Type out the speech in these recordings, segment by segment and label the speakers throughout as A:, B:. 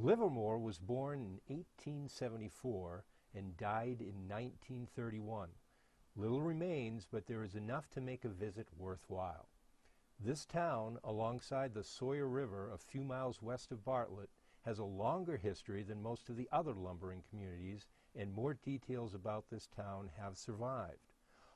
A: Livermore was born in 1874 and died in 1931. Little remains, but there is enough to make a visit worthwhile. This town, alongside the Sawyer River a few miles west of Bartlett, has a longer history than most of the other lumbering communities, and more details about this town have survived.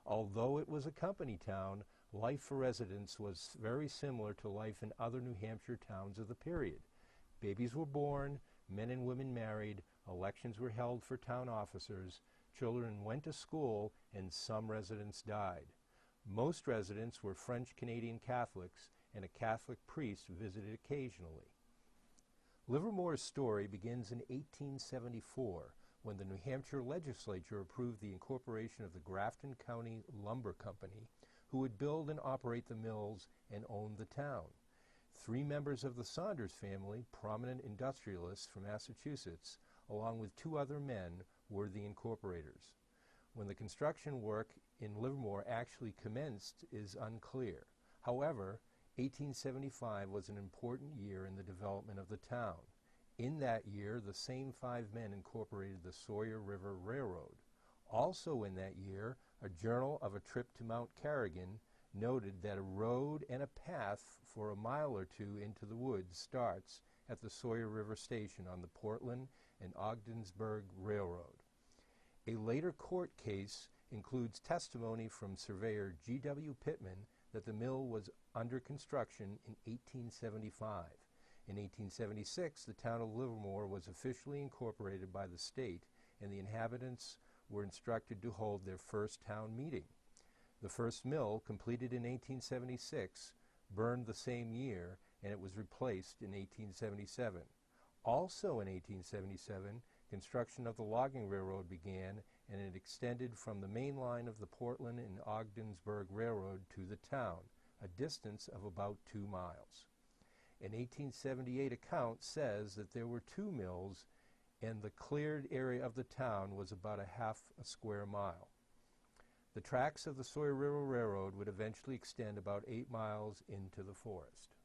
A: Although it was a company town, life for residents was very similar to life in other New Hampshire towns of the period. Babies were born, men and women married, elections were held for town officers, children went to school, and some residents died. Most residents were French-Canadian Catholics, and a Catholic priest visited occasionally. Livermore's story begins in 1874, when the New Hampshire legislature approved the incorporation of the Grafton County Lumber Company, who would build and operate the mills and own the town. 3 members of the Saunders family, prominent industrialists from Massachusetts, along with 2 other men, were the incorporators. When the construction work in Livermore actually commenced is unclear. However, 1875 was an important year in the development of the town. In that year, the same 5 men incorporated the Sawyer River Railroad. Also in that year, a journal of a trip to Mount Carrigan noted that a road and a path for a mile or 2 into the woods starts at the Sawyer River Station on the Portland and Ogdensburg Railroad. A later court case includes testimony from surveyor G.W. Pittman that the mill was under construction in 1875. In 1876, the town of Livermore was officially incorporated by the state, and the inhabitants were instructed to hold their first town meeting. The first mill, completed in 1876, burned the same year, and it was replaced in 1877. Also in 1877, construction of the logging railroad began, and it extended from the main line of the Portland and Ogdensburg Railroad to the town, a distance of about 2 miles. An 1878 account says that there were 2 mills, and the cleared area of the town was about a half a square mile. The tracks of the Sawyer River Railroad would eventually extend about 8 miles into the forest.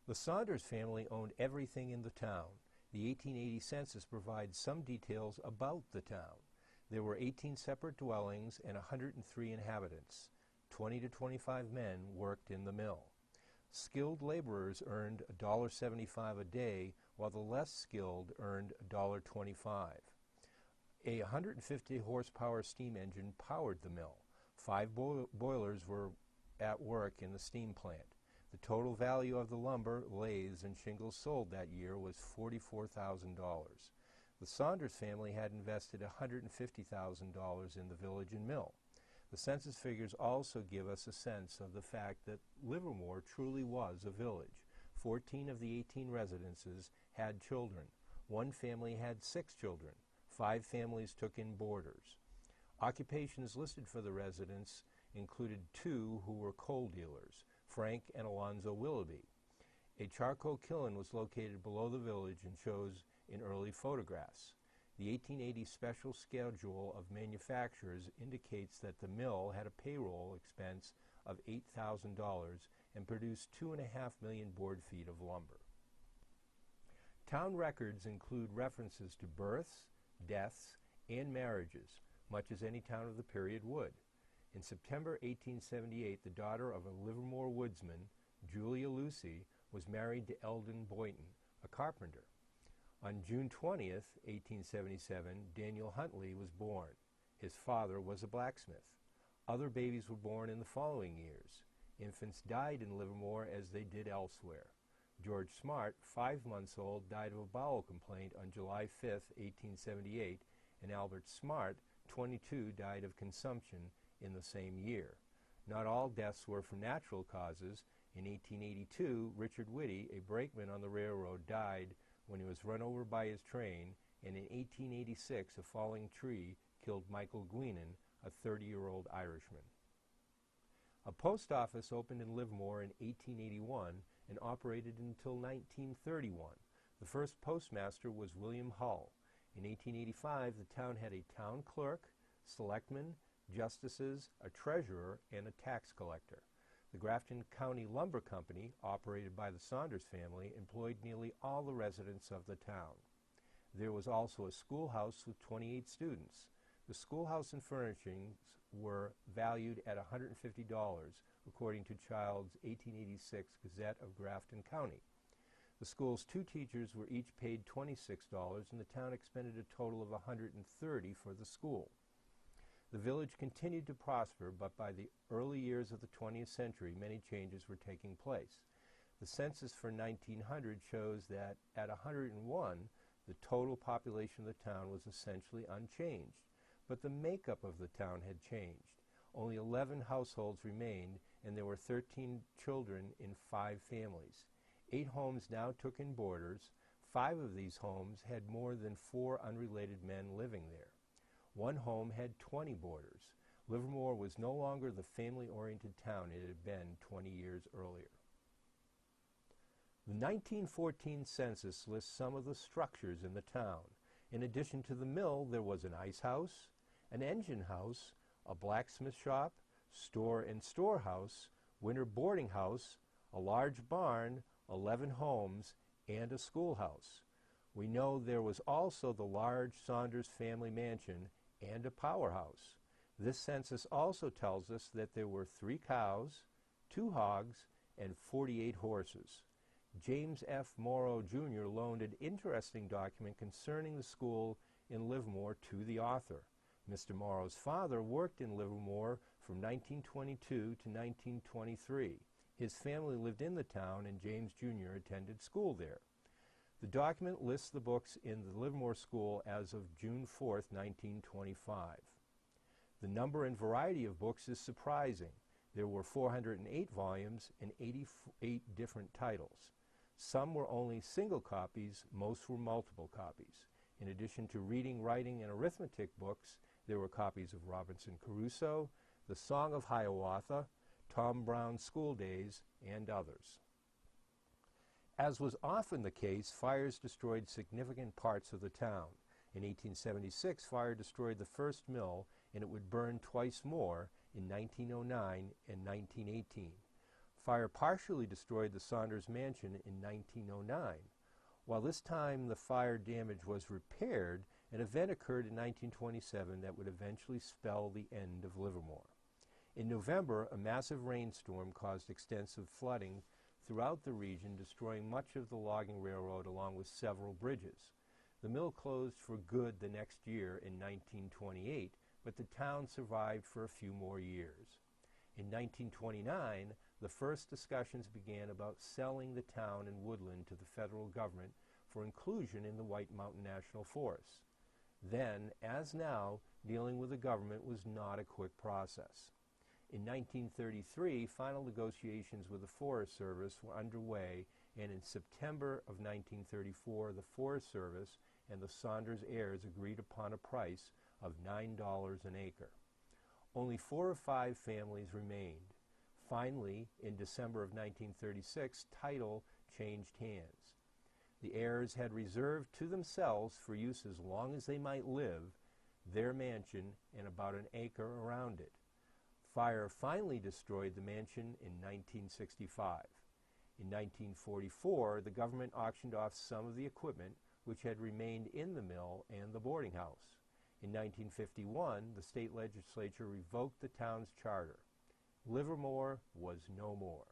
A: The Saunders family owned everything in the town. The 1880 census provides some details about the town. There were 18 separate dwellings and 103 inhabitants. 20 to 25 men worked in the mill. Skilled laborers earned $1.75 a day, while the less skilled earned $1.25. A 150 horsepower steam engine powered the mill. 5 boilers were at work in the steam plant. The total value of the lumber, lathes, and shingles sold that year was $44,000. The Saunders family had invested $150,000 in the village and mill. The census figures also give us a sense of the fact that Livermore truly was a village. 14 of the 18 residences had children. 1 family had 6 children. 5 families took in boarders. Occupations listed for the residents included 2 who were coal dealers, Frank and Alonzo Willoughby. A charcoal kiln was located below the village and shows in early photographs. The 1880 special schedule of manufacturers indicates that the mill had a payroll expense of $8,000 and produced 2.5 million board feet of lumber. Town records include references to births, deaths, and marriages, much as any town of the period would. In September 1878, the daughter of a Livermore woodsman, Julia Lucy, was married to Eldon Boynton, a carpenter. On June 20th, 1877, Daniel Huntley was born. His father was a blacksmith. Other babies were born in the following years. Infants died in Livermore as they did elsewhere. George Smart, 5 months old, died of a bowel complaint on July 5, 1878, and Albert Smart, 22, died of consumption in the same year. Not all deaths were from natural causes. In 1882, Richard Whitty, a brakeman on the railroad, died when he was run over by his train, and in 1886, a falling tree killed Michael Guinan, a 30-year-old Irishman. A post office opened in Livermore in 1881 and operated until 1931. The first postmaster was William Hull. In 1885, the town had a town clerk, selectmen, justices, a treasurer, and a tax collector. The Grafton County Lumber Company, operated by the Saunders family, employed nearly all the residents of the town. There was also a schoolhouse with 28 students. The schoolhouse and furnishings were valued at $150, according to Child's 1886 Gazette of Grafton County. The school's 2 teachers were each paid $26, and the town expended a total of $130 for the school. The village continued to prosper, but by the early years of the 20th century, many changes were taking place. The census for 1900 shows that at 101, the total population of the town was essentially unchanged, but the makeup of the town had changed. Only 11 households remained, and there were 13 children in 5 families. 8 homes now took in boarders. 5 of these homes had more than 4 unrelated men living there. 1 home had 20 boarders. Livermore was no longer the family-oriented town it had been 20 years earlier. The 1914 census lists some of the structures in the town. In addition to the mill, there was an ice house, an engine house, a blacksmith shop, store and storehouse, winter boarding house, a large barn, 11 homes, and a schoolhouse. We know there was also the large Saunders family mansion and a powerhouse. This census also tells us that there were 3 cows, 2 hogs, and 48 horses. James F. Morrow, Jr. loaned an interesting document concerning the school in Livermore to the author. Mr. Morrow's father worked in Livermore from 1922 to 1923. His family lived in the town, and James Jr. attended school there. The document lists the books in the Livermore School as of June 4, 1925. The number and variety of books is surprising. There were 408 volumes and 88 different titles. Some were only single copies, most were multiple copies. In addition to reading, writing, and arithmetic books, there were copies of Robinson Crusoe, The Song of Hiawatha, Tom Brown's School Days, and others. As was often the case, fires destroyed significant parts of the town. In 1876, fire destroyed the first mill, and it would burn twice more in 1909 and 1918. Fire partially destroyed the Saunders Mansion in 1909. While this time the fire damage was repaired, an event occurred in 1927 that would eventually spell the end of Livermore. In November, a massive rainstorm caused extensive flooding throughout the region, destroying much of the logging railroad along with several bridges. The mill closed for good the next year in 1928, but the town survived for a few more years. In 1929, the first discussions began about selling the town and woodland to the federal government for inclusion in the White Mountain National Forest. Then, as now, dealing with the government was not a quick process. In 1933, final negotiations with the Forest Service were underway, and in September of 1934, the Forest Service and the Saunders heirs agreed upon a price of $9 an acre. Only 4 or 5 families remained. Finally, in December of 1936, title changed hands. The heirs had reserved to themselves, for use as long as they might live, their mansion and about an acre around it. Fire finally destroyed the mansion in 1965. In 1944, the government auctioned off some of the equipment which had remained in the mill and the boarding house. In 1951, the state legislature revoked the town's charter. Livermore was no more.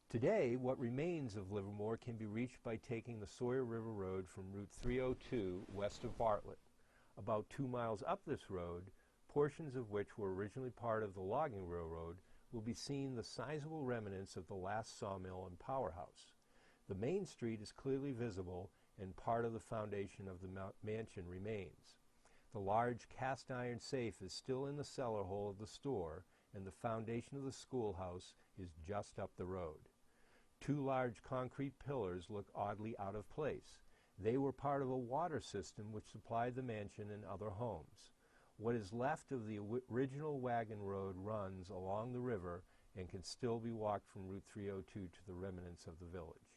A: Today, what remains of Livermore can be reached by taking the Sawyer River Road from Route 302 west of Bartlett. About 2 miles up this road, portions of which were originally part of the logging railroad, will be seen the sizable remnants of the last sawmill and powerhouse. The main street is clearly visible, and part of the foundation of the mansion remains. The large cast iron safe is still in the cellar hole of the store, and the foundation of the schoolhouse is just up the road. 2 large concrete pillars look oddly out of place. They were part of a water system which supplied the mansion and other homes. What is left of the original wagon road runs along the river and can still be walked from Route 302 to the remnants of the village.